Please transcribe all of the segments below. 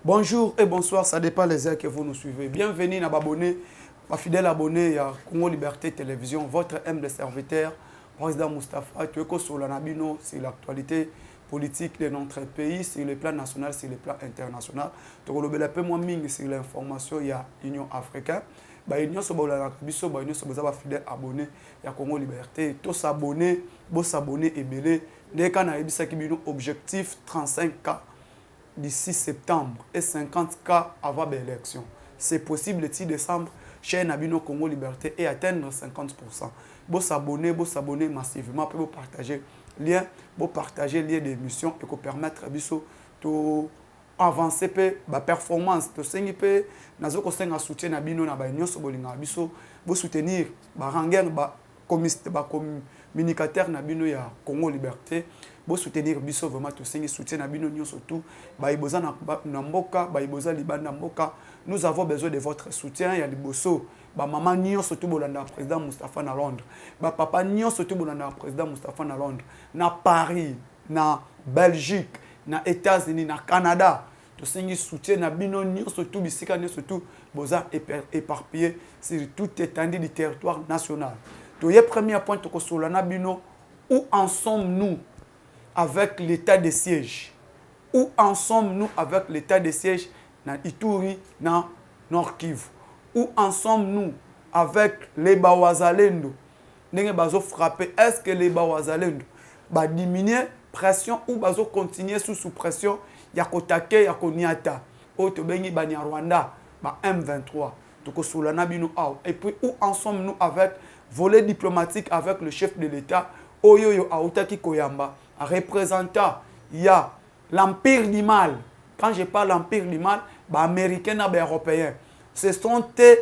Bonjour et bonsoir, ça dépend les heures que vous nous suivez. Bienvenue à abonnés, ma fidèle abonné à Congo Liberté Télévision, votre humble serviteur, président Moustapha. Tu es sur la Nabino, c'est l'actualité politique de notre pays, sur le plan national, sur le plan international. Tu as un peu moins sur l'information, il y a l'Union africaine. L'Union africaine, fidèle abonné à Congo Liberté. Tous s'abonner, s'abonner et belé. Dès qu'on a un objectif 35K. D'ici septembre et 50K avant l'élection. C'est possible le 6 décembre, chez Nabino Congo Liberté et atteindre 50%. Vous s'abonner massivement, pour partager lien, pour partager lien d'émission et pour permettre à Bisso de avancer la performance. De s'engager, nous avons soutien Nabino na Union Sobolinga Bisso, pour soutenir Barangeng, communicateur Nabino ya Congo Liberté. Pour soutenir biso vraiment tout soutien na bino nyo surtout baiboza na mboka baiboza libanda mboka. Nous avons besoin de votre soutien ya liboso ba maman nyo surtout bolanda président Moustapha na Londres ba papa nyo surtout bolanda président Moustapha na Londres na Paris na Belgique na États-Unis na Canada tout soutien na bino nyo surtout bisika nyo surtout boza éparpillé sur toute étendue du territoire national. To ye premier point to ko solana bino où en sommes-nous avec l'état de siège? Où en sommes-nous avec l'état de siège dans Ituri, dans Nord Kivu? Où en sommes-nous avec les Bawazalendo? N'est-ce pas frappé? Est-ce que les Bawazalendo va diminuer pression ou va continuer sous pression? Il y a Kotake, il y a Koniata, Otobengi, Banya Rwanda, M23. Et puis où en sommes-nous avec volet diplomatique avec le chef de l'État, Oyoyo Aotaki Koyamba? Représentant, il y a l'empire du mal. Quand je parle l'empire du mal, américains et européens. Ce sont eux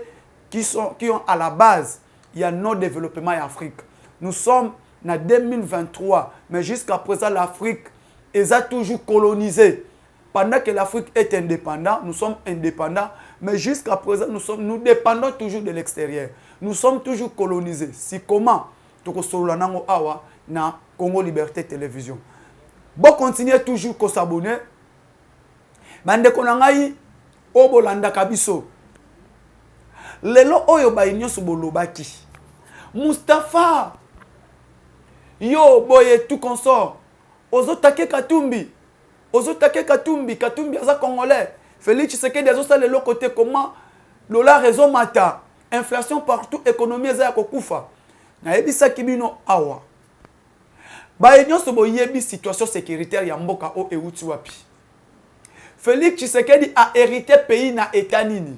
qui ont à la base, il y a nos développements en Afrique. Nous sommes en 2023, mais jusqu'à présent, l'Afrique a toujours colonisé. Pendant que l'Afrique est indépendante, nous sommes indépendants, mais jusqu'à présent, nous dépendons toujours de l'extérieur. Nous sommes toujours colonisés. C'est comment? Na Congo Liberté Télévision. Bon, continuez toujours à s'abonner. Bande konangai obolanda kabiso. Lelo oyo ba inyo sobolobaki. Moustapha yo boye tout consort. Ozotake Katumbi. Katumbi aza congolais. Félix Tshisekedi azosa lelo côté comment lola raison mata. Inflation partout, économie eza kokufa. Na yebisa kibino awa. Bayenyo sobo yebi situation sécuritaire ya mboka o euti wapi. Félix Tshisekedi a hérité pays na état nini.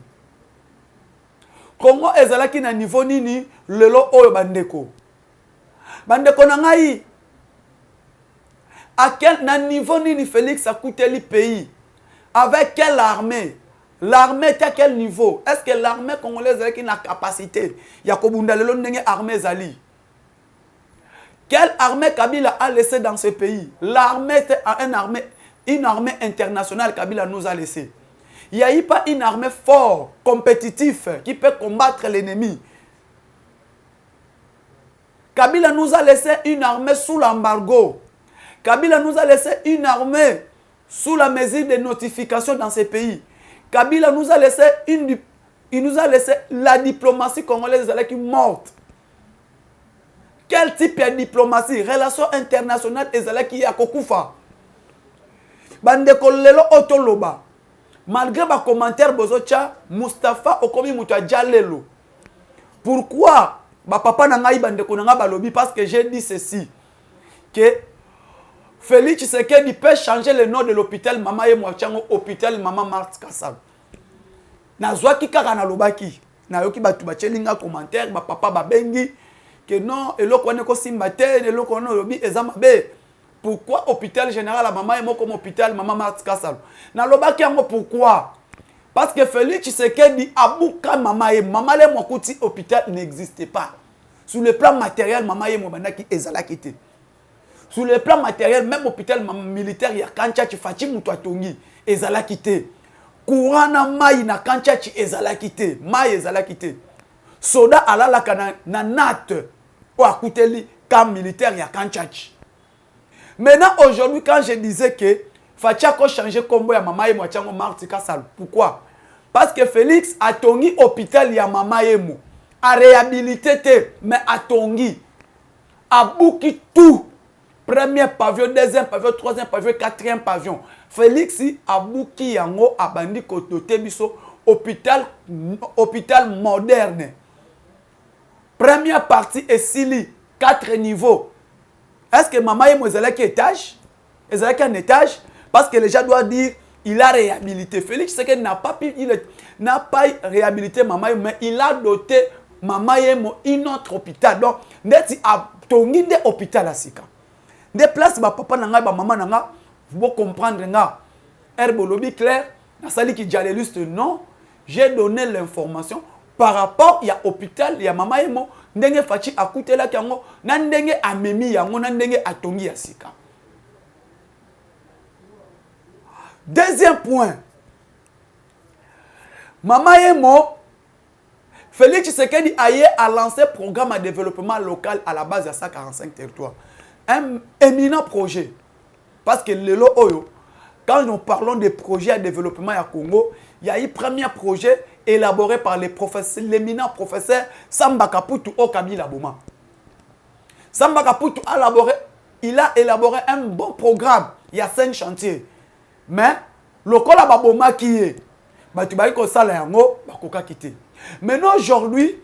Congo ezalaki na niveau nini lelo oyo bandeko. Bandeko na ngai. À quel niveau nini Félix a coûté le pays? Avec quelle armée? L'armée est à quel niveau? Est-ce que l'armée congolaise a une capacité? Ya kobunda lelo ndenge armée zali. Quelle armée Kabila a laissé dans ce pays? L'armée, c'est une armée internationale Kabila nous a laissé. Il n'y a eu pas une armée forte, compétitive, qui peut combattre l'ennemi. Kabila nous a laissé une armée sous l'embargo. Kabila nous a laissé une armée sous la mesure de notification dans ce pays. Kabila nous a laissé il nous a laissé la diplomatie congolaise qui est morte. Quel type de diplomatie? Relations internationales ezalaki ya kokufa. Bandeko lelo otoloba. Malgré ma commentaire bozocha, Moustapha okomi mutu jalelo. Pourquoi ba papa na ngai bandeko na nga balobi? Parce que j'ai dit ceci que Félix Tshisekedi peut changer le nom de l'hôpital Mama ye Mwachango hôpital Mama Marthe Kassav. Nazwaki kaka na lobaki. Na yoki batu bachelinga commentaire ba papa babengi que non, et l'autre on est aussi matin, et l'autre on est examiné. Pourquoi hôpital général à maman est comme hôpital maman Marthe Kassav? Na lobaki yango pourquoi? Parce que Félix Tshisekedi abuka maman et maman le mokuti hôpital n'existait pas. Sur le plan matériel maman et mobanda qui ezalaki te. Sur le plan matériel même hôpital militaire ya kancha Fachi mutu atongi ezalaki te. Courant na mai na kancha ezalaki te, mai ezalaki te. Soda alala na nat ou akuteli camp militaire ya Kanchachi. Maintenant aujourd'hui quand je disais que Fachako changer combo ya mama yemo achango Marthe Kassalu. Pourquoi? Parce que Félix a tongi hôpital ya mama yemo. A réhabilité, mais a tongi. A bouki tout. Premier pavillon, deuxième pavillon, troisième pavillon, quatrième pavillon. Félix a bouki yango a bandi kotote biso hôpital moderne. Première partie est Sili, 4 niveaux. Est-ce que maman est qui étage? Est-ce un étage? Parce que les gens doivent dire il a réhabilité. Félix c'est qu'il n'a pas réhabilité maman, mais il a doté maman une autre hôpital. Donc, il a tongi de hôpital à Sika. Des places ba papa nanga ba maman nanga, vous comprendre nga. Herbolobi clair, na sali qui dialéluste non, j'ai donné l'information par rapport il y a hôpital, il y a maman yemo, ndenge fachi akutela kango, na ndenge amemi yango, na ndenge atongi ya Sika. Deuxième point. Maman yemo, Félix Tshisekedi a lancé un programme de développement local à la base de 145 territoires. Un éminent projet. Parce que le Oyo, quand nous parlons de projets de développement à Congo, il y a eu un premier projet élaboré par l'éminent professeur Samba Kaputu au Kabila Boma. Samba Kaputu il a élaboré un bon programme. Il y a 5 chantiers. Mais le Kola Baboma qui est, tu vas quitter. Maintenant aujourd'hui,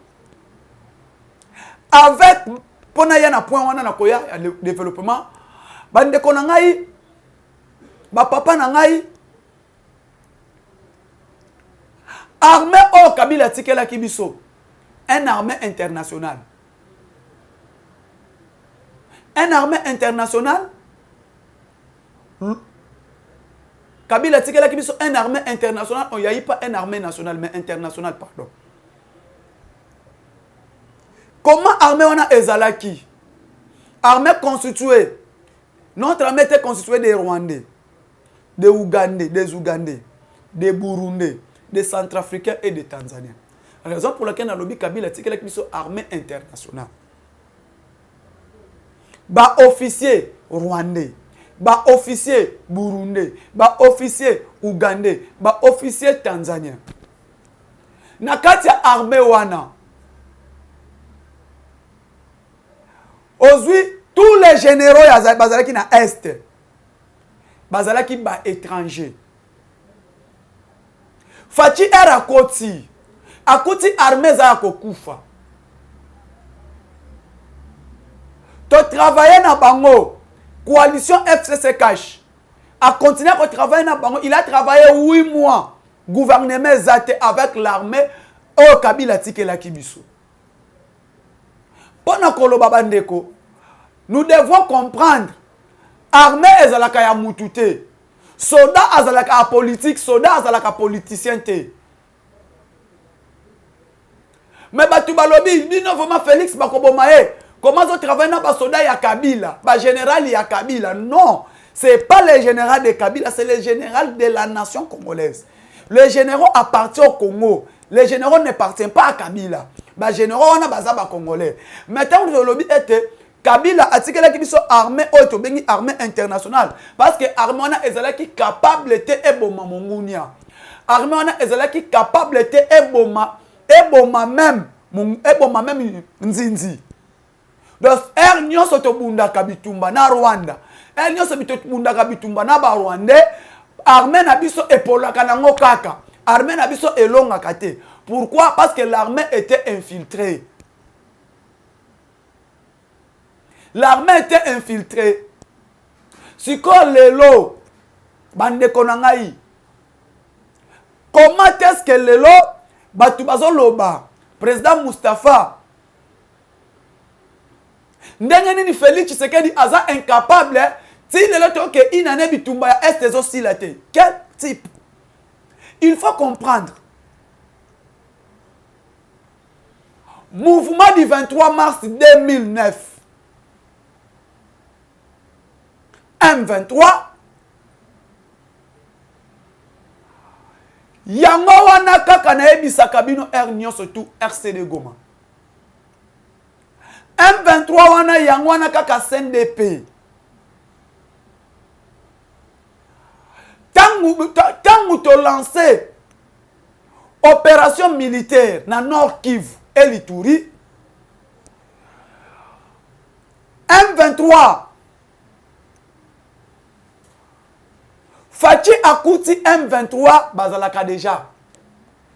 avec Ponayana point wana na koya le développement, bande konangai, ba papa nangai, armée au Kabila Tikela Kibiso, un armée internationale. Un armée internationale. Kabila Tikela Kibiso, un armée internationale. Il n'y a pas une armée nationale, mais internationale, pardon. Comment armée on a Ezalaki? Armée constituée. Notre armée était constituée des Rwandais, des Ougandais, des Burundais, des Centrafricains et des Tanzaniens. La raison pour laquelle on a lobby Kabila Tikela Kibiso armée internationale. Ba officier Rwandais, ba officier Burundais, ba officier Ougandais, ba officier Tanzanien. Nakati armée wana. Aujourd'hui, tous les généraux bazalaki na Est, bazalaki ba étranger. Fachi era akoti armée za kokufa. To travailler na bango, coalition FCC Cash, a continué à travailler na bango, il a travaillé 8 mois, gouvernement Zate avec l'armée au Kabila Tikela Kibiso. Pendant que Bandeko, nous devons comprendre armée ezalaka ya mutute, soldat azalaka politique, soldat azalaka politicien te. Mais batu balobi bino vraiment Félix Bakobomae, comment on travaille dans soldat ya Kabila, ba général ya Kabila? Non, c'est pas le général de Kabila, c'est le général de la nation congolaise. Les généraux appartiennent au Congo. Les généraux n'appartiennent pas à Kabila. Les généraux, on a bazaba congolais. Maintenant, le lobby était Kabila a dit qu'il y a armée armée internationale. Parce que l'armée est capable d'être eboma mongunia. L'armée est capable d'être eboma même nzinzi. Donc, nyo soto bunda kabitumba na Rwanda. Nyo soto bunda kabitumba na ba Rwandais. Armée na biso epola kanango kaka. Armée na biso elonga kate. Pourquoi? Parce que l'armée était infiltrée. L'armée était infiltrée. Si quoi lelo bande konangai. Comment est-ce que lelo batu bazoloba président Moustapha ndenge nini Félix Tshisekedi aza incapable si lelo to que inane bitumba ya est aussi la te. Quel type? Il faut comprendre. Mouvement du 23 mars 2009. M23. Yango wana kaka na ebisa kabino R surtout RCD Goma. M23 wana yango wana kaka CNDP. Tant tu lancé opération militaire dans Nord Kivu et l'Ituri, M23 Fachi Akouti M23 Bazalaka déjà.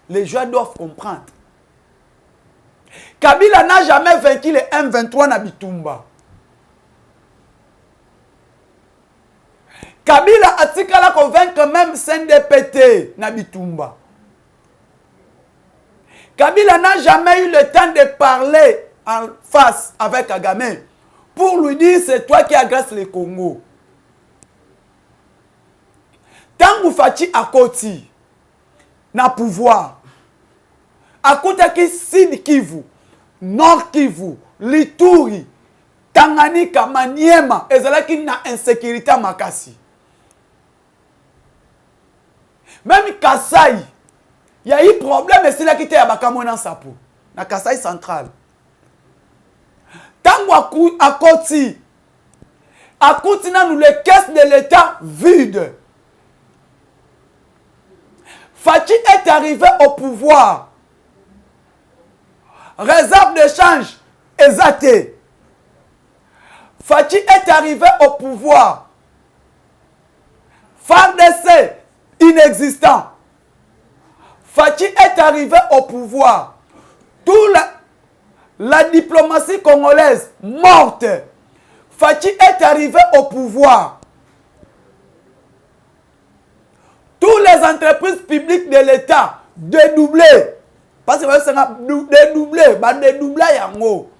Les joueurs doivent comprendre. Kabila n'a jamais vaincu les M23 na Bitumba. Kabila a tikala convaincre même CNDPT na Bitumba. Kabila n'a jamais eu le temps de parler en face avec Kagame pour lui dire c'est toi qui agresse le Congo. Tant que Fachi Akoti na pouvoir, Akota ki Sud Kivu, Nord Kivu, Lituri, Tanganyika, Maniema, ezalaki na insécurité makasi. Même Kasai, il y a eu problème et c'est là qui était à Bakamona Sapo, na Kasai central. Tango Akoti, Akoti na nous les caisses de l'État vides. Fachi est arrivé au pouvoir. Réserve de change exatée. Fachi est arrivé au pouvoir. FARDC inexistant. Fachi est arrivé au pouvoir. Toute la diplomatie congolaise morte. Fachi est arrivé au pouvoir. Toutes les entreprises publiques de l'État dédoublées. Parce que ça a dédoublé yango.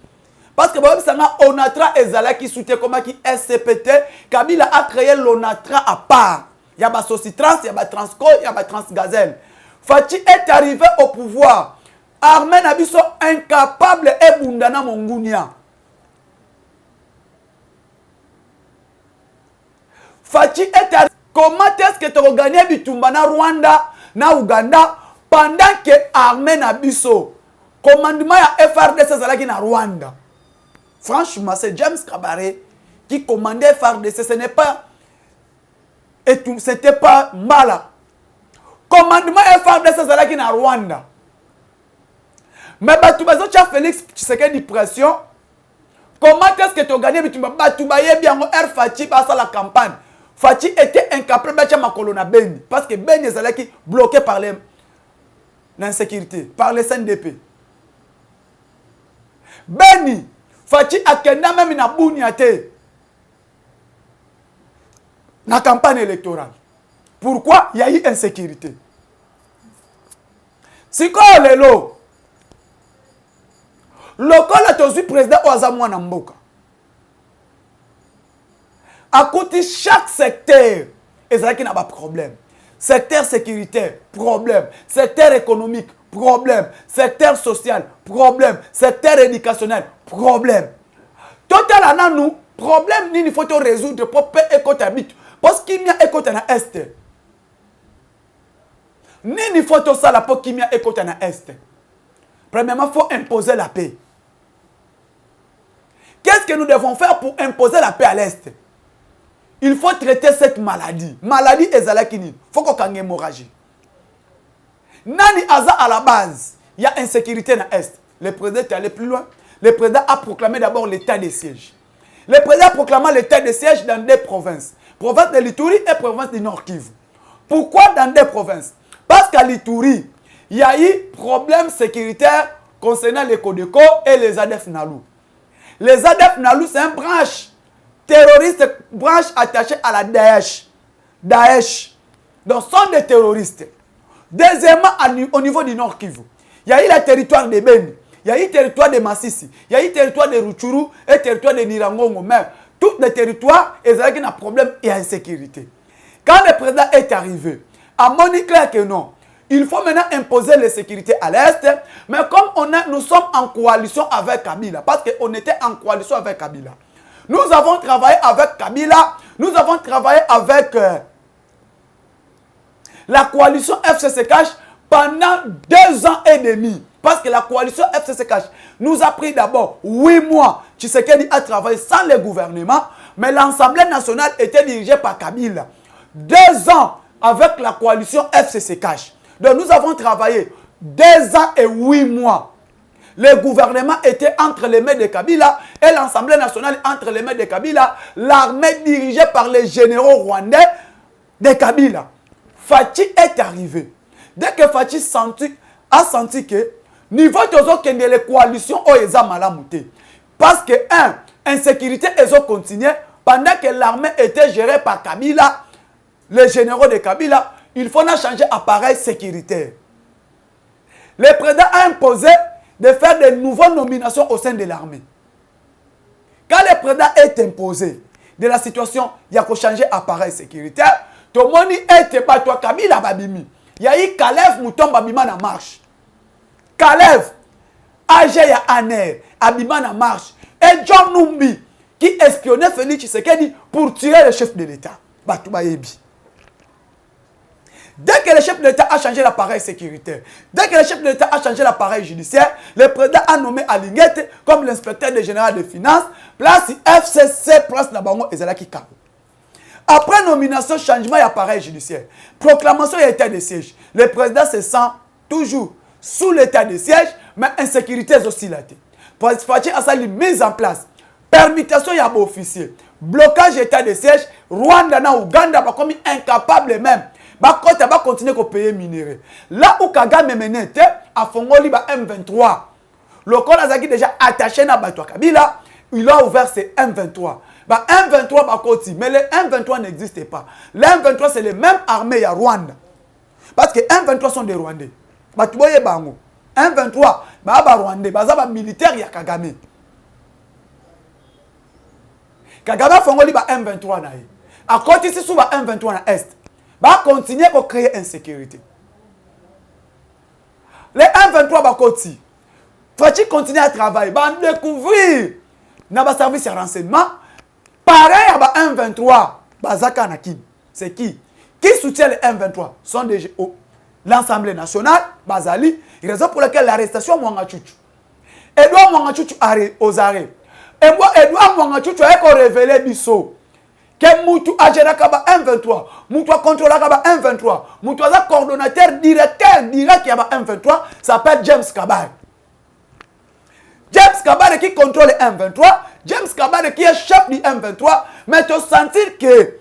Parce que ça a Onatra et Zala qui soutient comme qui SCPT. Kabila a créé l'Onatra à part. Il y a Socitrans, il y a Transco, il y a Transgazelle. Fachi est arrivé au pouvoir. Armen Abisso incapable et Bundana Mongunia. Fachi est arrivé. Comment est-ce que tu as gagné Bitumba na Rwanda, na Uganda, pendant que Armen Abisso, commandement ya FRDC Zalaki na Rwanda? Franchement, c'est James Kabaré qui commandait FRDC. Ce n'est pas. Et tout, c'était pas Mbala. Commandement FRDC Zalaki na Rwanda. Mais Batoubazo Tcha Félix Tshisekedi pression. Comment est-ce que tu as gagné Bitumba? Batoubaye bien Air Fachi passe à la campagne. Fachi était incapable de ma colonne à Beni. Parce que Beni est bloqué par l'insécurité, par les CNDP. Beni, Fachi a kenda même na Bouniate. La campagne électorale. Pourquoi? Il y a eu insécurité. Si quoi le lot? Local a toujours président Oazamouan Namboka. À côté chaque secteur, et c'est là qu'il n'y a pas de problème. Secteur sécuritaire, problème. Secteur économique, problème. Secteur social, problème. Secteur éducationnel, problème. Total, nous, problème, il faut résoudre pour payer écoute habite. Parce qu'il y a écoute à l'Est. Il faut tout ça pour qu'il y a écoute à l'Est. Premièrement, il faut imposer la paix. Qu'est-ce que nous devons faire pour imposer la paix à l'Est? Il faut traiter cette maladie. Maladie ezalakini. Il faut qu'on ait une hémorragie. Nani Aza à la base, il y a insécurité dans l'Est. Le président est allé plus loin. Le président a proclamé d'abord l'état de siège. Le président a proclamé l'état de siège dans des provinces. Province de l'Ituri et province du Nord Kivu. Pourquoi dans des provinces? Parce qu'à l'Ituri, il y a eu problème sécuritaire concernant les Codeco et les ADF Nalou. Les ADF Nalou, c'est une branche terroriste, branche attachée à la Daesh. Daesh. Donc, sont des terroristes. Deuxièmement, au niveau du Nord Kivu, il y a eu le territoire de Beni, il y a eu le territoire de Massissi, il y a eu le territoire de Rutshuru et le territoire de Nirangongo. Mais tous les territoires, ils ont un problème et insécurité. Quand le président est arrivé, à Monique clair que non, il faut maintenant imposer la sécurité à l'Est. Mais comme nous sommes en coalition avec Kabila, parce qu'on était en coalition avec Kabila, nous avons travaillé avec Kabila, nous avons travaillé avec la coalition FCCH pendant 2 ans et demi. Parce que la coalition FCCH nous a pris d'abord 8 mois. Tshisekedi a travaillé sans le gouvernement, mais l'Assemblée nationale était dirigée par Kabila. 2 ans avec la coalition FCC Cash. Donc nous avons travaillé 2 ans et 8 mois. Le gouvernement était entre les mains de Kabila et l'Assemblée nationale entre les mains de Kabila. L'armée dirigée par les généraux rwandais de Kabila. Fachi est arrivé. Dès que Fachi a senti que niveau de la coalition est malamouté. Parce que, insécurité est continué pendant que l'armée était gérée par Kabila, les généraux de Kabila, il faut changer appareil sécuritaire. Le président a imposé de faire de nouvelles nominations au sein de l'armée. Quand le président est imposé de la situation, il y a qu'à changer appareil sécuritaire. Tout le monde est pas toi Kabila Babimi. Il y a eu Kalev Mouton Babima en marche. Kalev, Age ya Aner, Abima en marche. Et John Numbi qui espionnait Félix Tshisekedi pour tuer le chef de l'État. Batouba Yebi. Dès que le chef de l'État a changé l'appareil sécuritaire, dès que le chef de l'État a changé l'appareil judiciaire, le président a nommé Alinguette comme l'inspecteur général des finances, place FCC, place Nabango et Zalaki Kabo. Après nomination, changement d'appareil judiciaire, proclamation de l'état de siège, le président se sent toujours sous l'état de siège, mais insécurité est aussi là. Fachi a sali mise en place, permutation y a officier, blocage d'état de siège, Rwanda na Ouganda va comme incapable même. Bakota va continuer à payer minéraux. Là où Kagame menait à Fongoli ba M23. Le corps Azaki déjà attaché na Batwa Kabila, il a ouvert ses M23. Bah M23 bakoti, mais les M23 n'existent pas. Les M23 c'est les mêmes armées à Rwanda. Parce que M23 sont des Rwandais. Bah tu voyez bango. M23 bah Rwandais, bah militaire ya Kagame. Kagame Fongoli ba M23 na. À côté ici sous ba M23 na est. Va continuer à créer insécurité. Les M23 va continuer. Faut-il continuer à travailler, va découvrir dans service de renseignement. Pareil à M23, Bazaka Nakim. C'est qui? Qui soutient les M23? Sont des l'Assemblée nationale, Bazali, raison pour laquelle l'arrestation Mwangachuchu. Edouard Mwangachuchu aux arrêts. Et moi, Edouard Mwangachuchu a révélé Bisso. Que Moutou a géré M23, Moutou a contrôlé M23, Moutou a coordonnateur directeur direct qui a M23, s'appelle James Kabare. James Kabare qui contrôle M23, James Kabare qui est chef du M23, mais tu sentir que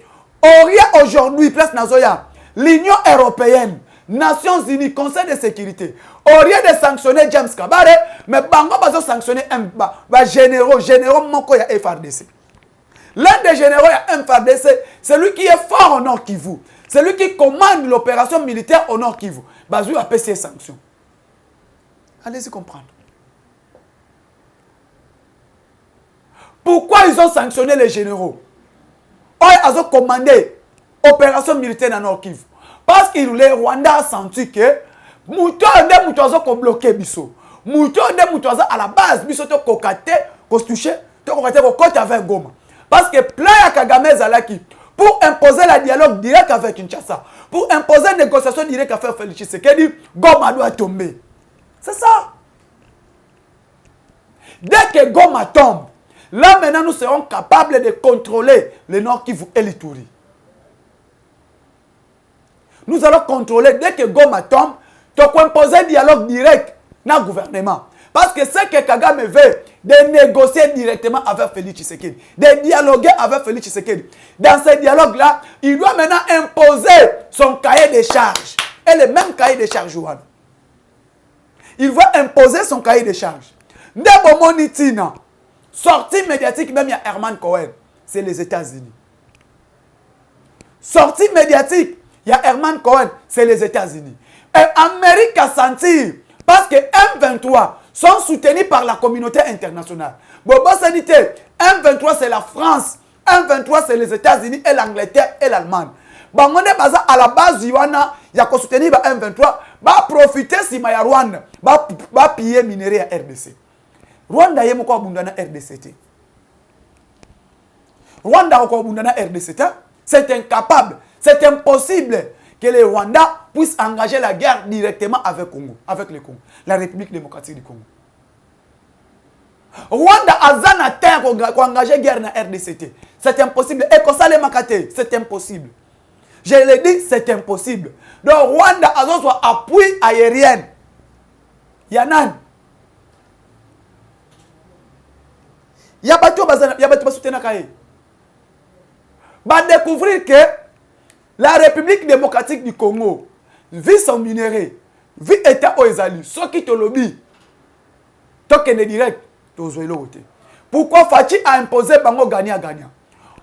aujourd'hui, place Nazoya, l'Union européenne, Nations Unies, Conseil de sécurité, au lieu de sanctionner James Kabare, mais Bango va sanctionner généraux Moko ya FRDC. L'un des généraux à MFARDC, c'est lui qui est fort au Nord Kivu. C'est lui qui commande l'opération militaire au Nord Kivu. Bazou a payé ses sanctions. Allez-y comprendre. Pourquoi ils ont sanctionné les généraux? Ils ont commandé l'opération militaire dans Nord Kivu. Parce que les Rwandais ont senti que Mouto a bloqué Bisso. Mouto à la base, Bisso a cocaté, touché, côté avec Goma. Parce que plein à Kagame Zalaki, pour imposer le dialogue direct avec Kinshasa, pour imposer une négociation directe avec Félix Tshisekedi, Goma doit tomber. C'est ça. Dès que Goma tombe, là maintenant nous serons capables de contrôler le Nord Kivu et l'Ituri. Nous allons contrôler, dès que Goma tombe, tu peux imposer un dialogue direct dans le gouvernement. Parce que ce que Kagame veut, de négocier directement avec Félix Tshisekedi, de dialoguer avec Félix Tshisekedi. Dans ce dialogue-là, il doit maintenant imposer son cahier de charges. Et le même cahier de charges, Johan. Il va imposer son cahier de charges. Ndebomonitina, sortie médiatique, même il y a Herman Cohen, c'est les États-Unis. Sortie médiatique, il y a Herman Cohen, c'est les États-Unis. Et Amérique a senti, parce que M23 sont soutenus par la communauté internationale. Bobo Sanité, M23 c'est la France, M23 c'est les États-Unis et l'Angleterre et l'Allemagne. Bangonde baza à la base Yuana, il y a soutenu M23, va profiter si ma Rwanda, va piller minerai à RDC. Rwanda yé moko abundana RDC. Rwanda oko abundana RDC, c'est incapable, c'est impossible que les Rwandais puissent engager la guerre directement avec Congo, avec le Congo, la République démocratique du Congo. Rwanda a zana terre pour engager la guerre dans RDCT. C'est impossible. Et comme ça les Makate, c'est impossible. Je le dis, c'est impossible. Donc, Rwanda a soit appui aérien. Yanan. Il y a battu soutenir Kaye. Va découvrir que la République démocratique du Congo vit son minerai, vit État Oezali, ce qui te lobby. Tant qu'il est direct, pourquoi Fachi a imposé Bango gagnant-gagnant?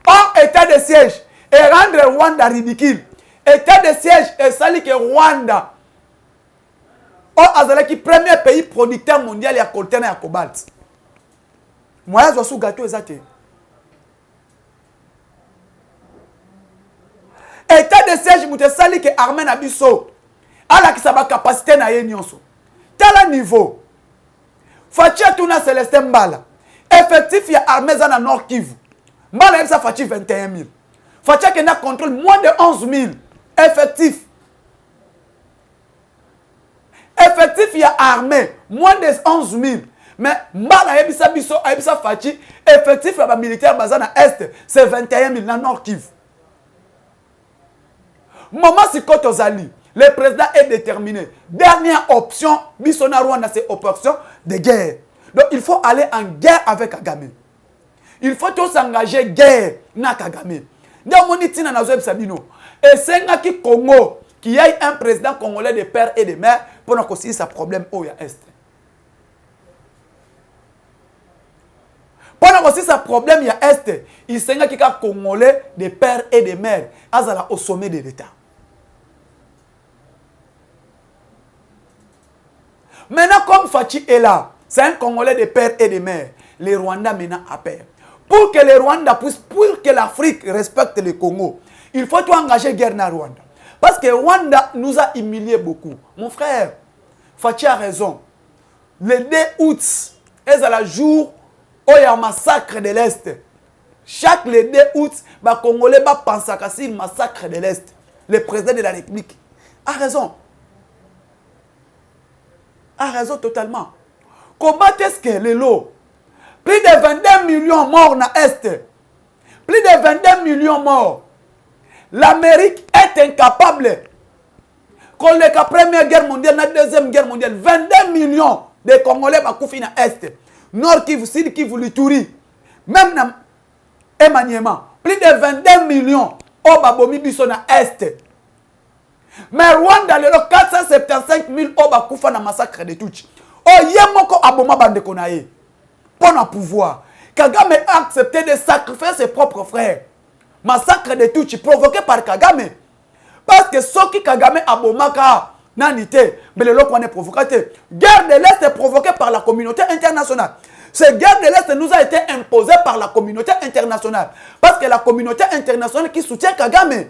En état de siège et rendre Rwanda ridicule. État de siège et sali que Rwanda. Or, Azalaki, premier pays producteur mondial, il y a coltan et à cobalt. Moi, je suis gâteau exact. État de siège, je sali que Armène Abisso. À la qui sa capacité na yenionso. Tel niveau. Fachi a tourné Célestin Mbala. Effectif, il y a armée dans le Nord Kivu. Mbala, ça Fachi 21 000. Fachi a contrôle moins de 11 000. Effectif. Effectif, il y a armée moins de 11 000. Mais Mbala, il y a Fachi. Effectif, il y a militaire dans l'Est. C'est 21 000 dans le Nord Kivu. Maman Sikoto Zali. Le président est déterminé. Dernière option, Bissona Rwanda, c'est option de guerre. Donc il faut aller en guerre avec Kagame. Il faut tous s'engager guerre na Kagame. Donc on dit na Nazoeb Sabino. Et c'est qui Congo qui ait un président congolais de père et de mère pour nous conseiller sa problème au Est. Pour nous conseiller sa problème il Est, il s'engage qui est congolais de père et de mère, azala au sommet de l'État. Maintenant, comme Fachi est là, c'est un Congolais de père et de mère. Les Rwandais maintenant appellent. Pour que les Rwandais puissent, pour que l'Afrique respecte le Congo, il faut tout engager guerre dans Rwanda. Parce que Rwanda nous a humiliés beaucoup. Mon frère, Fachi a raison. Le 2 août, c'est le jour où il y a un massacre de l'Est. Chaque le 2 août, les Congolais pensent à le massacre de l'Est. Le président de la République a raison. A raison totalement. Comment est-ce que les lots, plus de 22 millions morts dans l'Est, plus de 22 millions morts, l'Amérique est incapable, qu'on la première guerre mondiale, la deuxième guerre mondiale, 22 millions de Congolais sont dans l'Est, Nord Kivu, Sud Kivu, Lituri, même dans Emmanuel, plus de 22 millions sont dans l'Est. Mais Rwanda, le 475 000 oba kufa na massacre de Tutsi. Oh, yemoko aboma bande konaye. Pour le pouvoir. Kagame a accepté de sacrifier ses propres frères. Massacre de Tutsi provoqué par Kagame. Parce que ce qui Kagame abomaka nanite, mais le loko est provocateur. Guerre de l'Est est provoquée par la communauté internationale. Cette guerre de l'Est nous a été imposée par la communauté internationale. Parce que la communauté internationale qui soutient Kagame.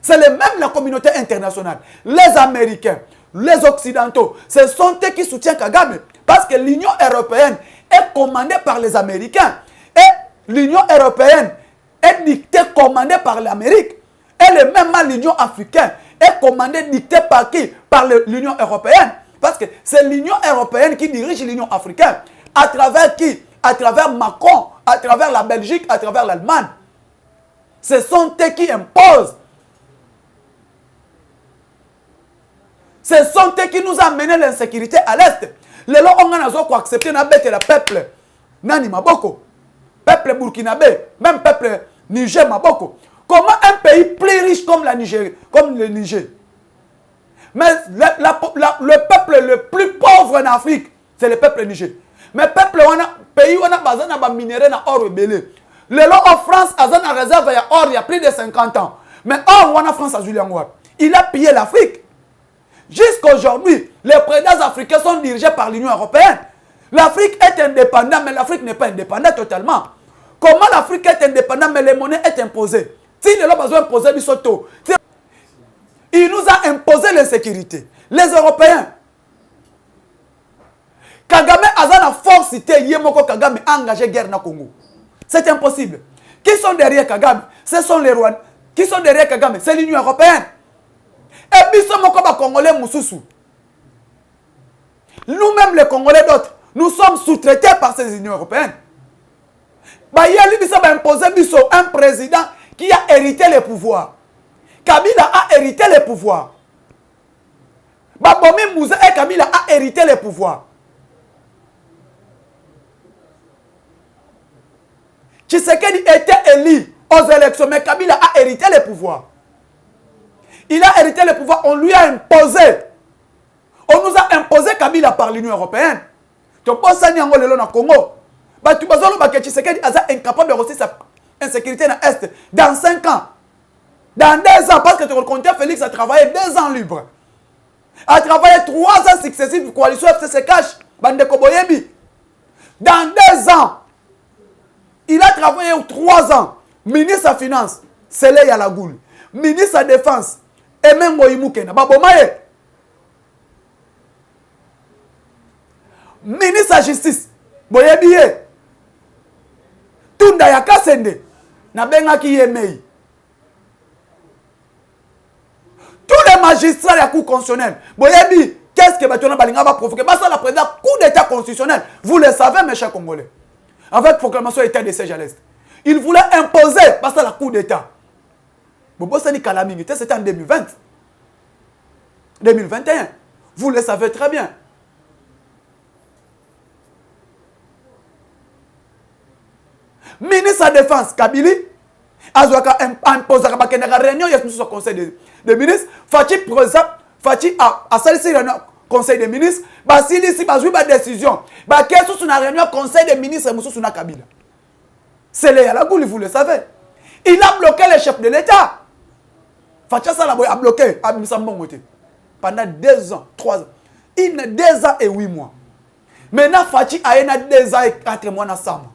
C'est même la communauté internationale. Les Américains, les Occidentaux, ce sont eux qui soutiennent Kagame. Parce que l'Union européenne est commandée par les Américains. Et l'Union européenne est dictée, commandée par l'Amérique. Et même l'Union africaine est commandée, dictée par qui? Par l'Union européenne. Parce que c'est l'Union européenne qui dirige l'Union africaine. À travers qui? À travers Macron, à travers la Belgique, à travers l'Allemagne. Ce sont eux qui imposent. Ce sont eux qui nous ont amené l'insécurité à l'Est. Les gens ont accepté le peuple Nani Maboko, peuple burkinabé, même peuple Niger Maboko. Comment un pays plus riche comme la Niger, comme le Niger, mais le peuple le plus pauvre en Afrique, c'est le peuple Niger. Mais le peuple, pays où on a besoin de minerais dans or belé. Les gens en France, ils ont une réserve il y a plus de 50 ans. Mais or, on a France à Julien Ouab. Il a pillé l'Afrique. Jusqu'à aujourd'hui, les présidents africains sont dirigés par l'Union européenne. L'Afrique est indépendante, mais l'Afrique n'est pas indépendante totalement. Comment l'Afrique est indépendante, mais les monnaies sont imposées? Si les gens ont besoin d'imposer du soto, il nous a imposé l'insécurité. Les Européens. Kagame a la force cité Yemoko Kagame a engagé guerre dans le Congo. C'est impossible. Qui sont derrière Kagame? Ce sont les Rwandais. Qui sont derrière Kagame? C'est l'Union européenne. Et puis, nous sommes Congolais Moussoussou. Nous-mêmes, les Congolais d'autres, nous sommes sous-traités par ces Unions européennes. Il a imposé un président qui a hérité les pouvoirs, Kabila a hérité les pouvoirs. Babomi Mouza et Kabila a hérité les pouvoirs. Tshisekedi était élu aux élections, mais Kabila a hérité les pouvoirs. Il a hérité les pouvoirs, on lui a imposé. On nous a imposé Kabila par l'Union européenne. Tu penses à Niango Lelo na Congo. Tu penses que Tshisekedi est incapable de rester sa insécurité dans l'Est dans 5 ans. Dans 2 ans, parce que tu comptes Félix a travaillé 2 ans libre. A travaillé 3 ans successifs pour coalition FCC Cash. Bande Koboyebi. Dans 2 ans, il a travaillé 3 ans. Ministre des Finances, Sele Yalagoul. Ministre de la Défense, Emengo Imukena. Babomaye. Ministre de la Justice, Boyebiye. Tunda Yakasende. Nabengaki Yemei. Tous les magistrats de la Cour constitutionnelle, Boyebi, qu'est-ce que Batona Balinga va provoquer? Ça, la présidente coup d'État constitutionnel. Vous le savez, mes chers Congolais. Avec proclamation d'état de siège à l'Est. Il voulait imposer, parce que la Cour d'État. Bobo Sani Kalamingité, c'était en 2020. 2021. Vous le savez très bien. Ministre de la Défense, Kabili, Azouaka impose la réunion, il y a le conseil des ministres. Fati a saisi le conseil des ministres. Basili, si Bazoui a décision. Qu'est-ce que c'est une réunion conseil des ministres et Moussou Souna Kabila? C'est le Yalagouli, vous le savez. Il a bloqué les chefs de l'État. Fati a bloqué pendant 2 ans, 3 ans. Il a 2 ans et 8 mois. Maintenant, Fati a 2 ans et 4 mois ensemble.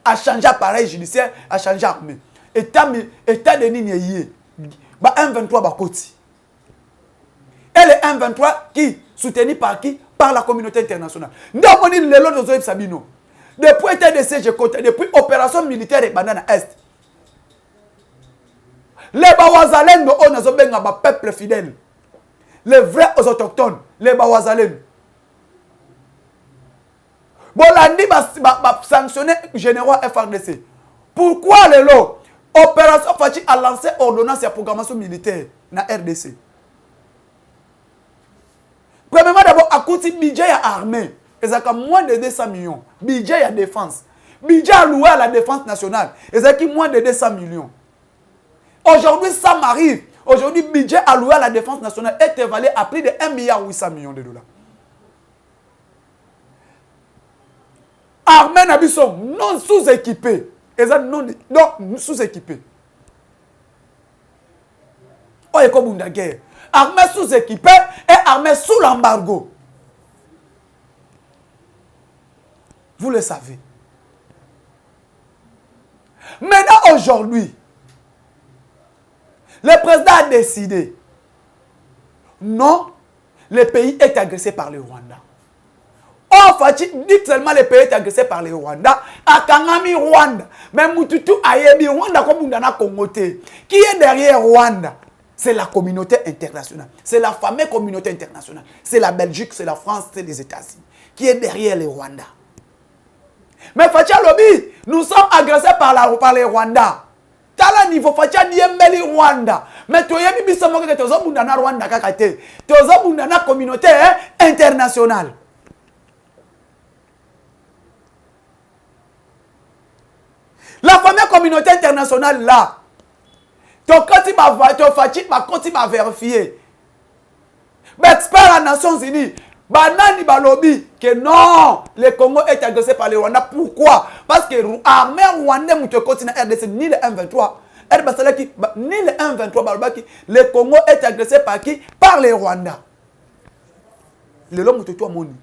A changé appareil judiciaire, a changé armée. État de Niniye. M23 Bakoti. Et le M23 qui soutenu par qui? Par la communauté internationale. Depuis état de siège côté, depuis opération militaire et banane est. Les Bawazalènes ont un peuple fidèle. Les vrais autochtones, les Bawazalènes. Bolandi va sanctionner généraux FRDC. Pourquoi les lots? Opération Fati a lancé ordonnance et programmation militaire dans RDC. Premièrement, d'abord, à côté budget à armée, ils ont moins de 200 millions. Budget à défense. Budget alloué à la défense nationale, ils ont moins de 200 millions. Aujourd'hui, ça m'arrive. Aujourd'hui, budget alloué à la défense nationale est évalué à plus de 1,8 milliard de dollars. Armée Nabiso, non sous-équipés. Non sous-équipés. Oh, et comme une guerre. Armée sous-équipée et armée sous l'embargo. Vous le savez. Maintenant, aujourd'hui, le président a décidé. Non, le pays est agressé par le Rwanda. Oh, Fati dit seulement le pays est agressé par le Rwanda. Akangami Rwanda. Mais Mututu Ayebi Rwanda comme Mundana Congoté. Qui est derrière Rwanda? C'est la communauté internationale. C'est la fameuse communauté internationale. C'est la Belgique, c'est la France, c'est les États-Unis. Qui est derrière les Rwanda. Mais Fati Alobi, nous sommes agressés par les Rwanda. Tala niveau Fati Diembeli Rwanda. Mais tu as mis ça que tu as Mundana Rwanda kakate. Tu as Mundana communauté internationale. La fameuse communauté internationale là, quand il m'a vérifié, expert aux Nations Unies, banani balobi que non, le Congo est agressé par les Rwandais. Pourquoi? Parce que l'armée rwandaise ne continue à RDC ni le M23, ni le M23 le Congo est agressé par qui? Par les Rwandais. Le long de toi moni.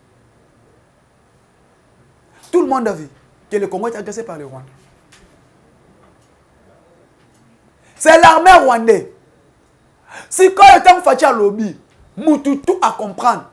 Tout le monde a vu que le Congo est agressé par les Rwandais. C'est l'armée rwandaise. Si quand le temps Fati a lobby, Mututu à comprendre.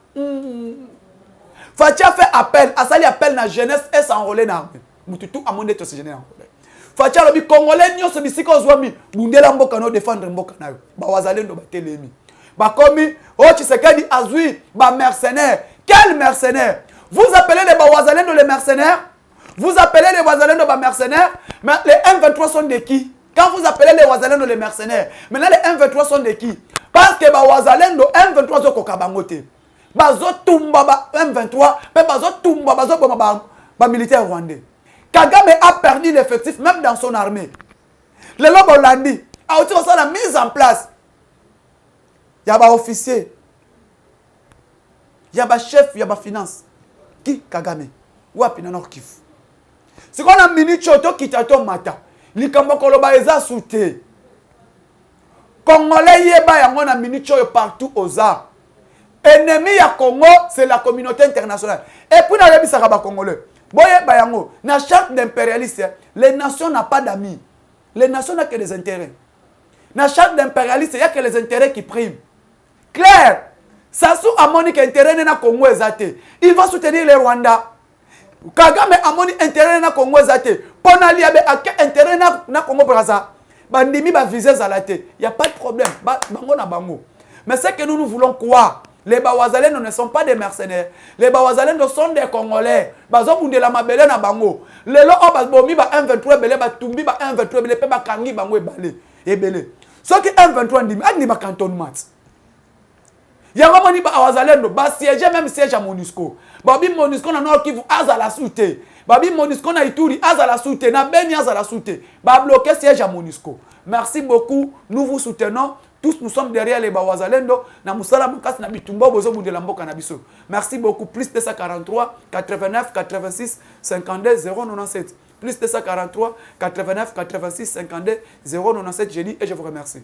Fati a fait appel, a sali appel na jeunesse et s'enrôler dans l'armée. Mututu a mondé tout ce jeunesse enrôlé. Fati a lobby Congolais nyo se bisiko zwami, bundela mboka no défendre mboka na yo. Ba wazalendo ba telemi. Ba komi, oh Tshisekedi azui, ba mercenaires. Quels mercenaires? Vous appelez les Bawazalendo les mercenaires? Vous appelez les Bawazalendo les mercenaires? Mais les M23 sont de qui? Quand vous appelez les Ouazalendo les mercenaires, maintenant les M23 sont de qui? Parce que les Ouazalendo, M23 sont kokabangote. Bazo tumba M23, mais bazo tumba bazo militaire rwandais. Kagame a perdu l'effectif même dans son armée. Le lobo landi a aussi la mise en place. Il y a des officiers, il y a des chefs, il y a des finances. Qui Kagame? Ou a Pinanor Kifu? C'est qu'on a minute choto qui t'attend matin. Likambo koloba eza souté. Congolais yeba yango na minute choyo partout aux arts. Ennemi ya Congo, c'est la communauté internationale. Et puis na yebi sakaba congolais. Boye ba yango, na charte d'impérialiste, les nations n'ont pas d'amis. Les nations n'ont que des intérêts. Na charte d'impérialiste, il n'y a que les intérêts qui priment. Claire, Sassou Amoni qui intérêt na Congo ezate. Il va soutenir les Rwandais. Kagame Amoni intérêt na Congo ezate. Pona liabe a intérêt na Congo Brazza. Bandimi ba viser zalate. Il y a pas de problème. Bango na bango. Mais c'est que nous voulons quoi? Les Bawazalendo ne sont pas des mercenaires. Les Bawazalendo sont des Congolais. Bazo bundela mabele na bango. Lelo o babomi ba M23 bele ba tumbi ba M23 bele pe ba kangi bango ebale. Ebele. Ce qui M23 ndimi adni ba cantonnement. Yango moni ba Bawazalendo ba siège même siège à MONUSCO. Babi MONUSCO na Nord Kivu azala soute. Babi MONUSCO na Ituri azala soute na Beni azala soute. Ba bloquer siège à MONUSCO. Merci beaucoup. Nous vous soutenons. Tous nous sommes derrière les Bawazalendo. Na musala mukas na bitumba bozo bundela mboka na biso. Merci beaucoup. Plus 243 89 86 52 097. Plus 243 89 86 52 097. Je dis et je vous remercie.